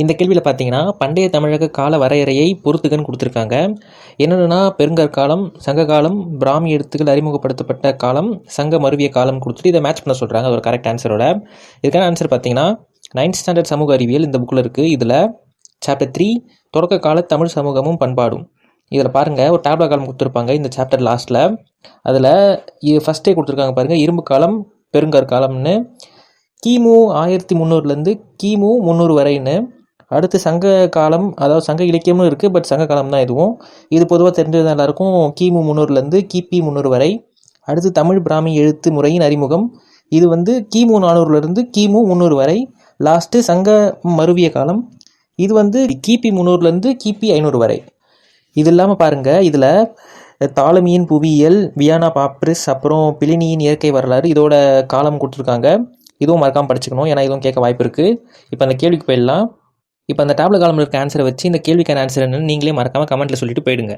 இந்த கேள்வியில் பார்த்தீங்கன்னா பண்டைய தமிழக கால வரையறையை பொறுத்துக்கன்னு கொடுத்துருக்காங்க. என்னென்னா பெருங்கற்காலம், சங்ககாலம், பிராமி எழுத்துக்கள் அறிமுகப்படுத்தப்பட்ட காலம், சங்க மருவிய காலம் கொடுத்துட்டு இதை மேட்ச் பண்ண சொல்கிறாங்க. அது ஒரு கரெக்ட் ஆன்சரோட. இதுக்கான ஆன்சர் பார்த்தீங்கன்னா 9th ஸ்டாண்டர்ட் சமூக அறிவியல் இந்த புக்கில் இருக்குது. இதில் சாப்டர் 3 தொடக்க கால தமிழ் சமூகமும் பண்பாடும். இதில் பாருங்கள் ஒரு டேப்லா காலம் கொடுத்துருப்பாங்க இந்த சாப்டர் லாஸ்ட்டில். அதில் ஃபஸ்ட்டே கொடுத்துருக்காங்க பாருங்கள், இரும்பு காலம் பெருங்கற்காலம்னு, கிமு 1300லேருந்து கிமு 300 வரைன்னு. அடுத்து சங்க காலம், அதாவது சங்க இலக்கியமும் இருக்குது, பட் சங்க காலம் தான் இதுவும். இது பொதுவாக தெரிஞ்சது எல்லாருக்கும், கிமு 300லேருந்து கிபி 300 வரை. அடுத்து தமிழ் பிராமி எழுத்து முறையின் அறிமுகம், இது கிமு 400லேருந்து கிமு 300 வரை. லாஸ்ட்டு சங்க மருவிய காலம், இது கிபி 300லேருந்து கிபி 500 வரை. இது இல்லாமல் பாருங்கள், இதில் தாலமியின் புவியியல், வியானா பாப்ரிஸ், அப்புறம் பிளினியின் இயற்கை வரலாறு, இதோட காலம் கொடுத்துருக்காங்க. இதுவும் மறக்காமல் படிச்சுக்கணும், ஏன்னா இதுவும் கேட்க வாய்ப்பு இருக்குது. இப்போ அந்த கேள்விக்கு போயிடலாம். இப்போ அந்த டேப்லெட் காலமில் இருக்க ஆன்சரை வச்சு இந்த கேள்விக்கான ஆன்சர் என்னன்னு நீங்களே மறக்காமல் கமெண்ட்டில் சொல்லிட்டு போயிடுங்க.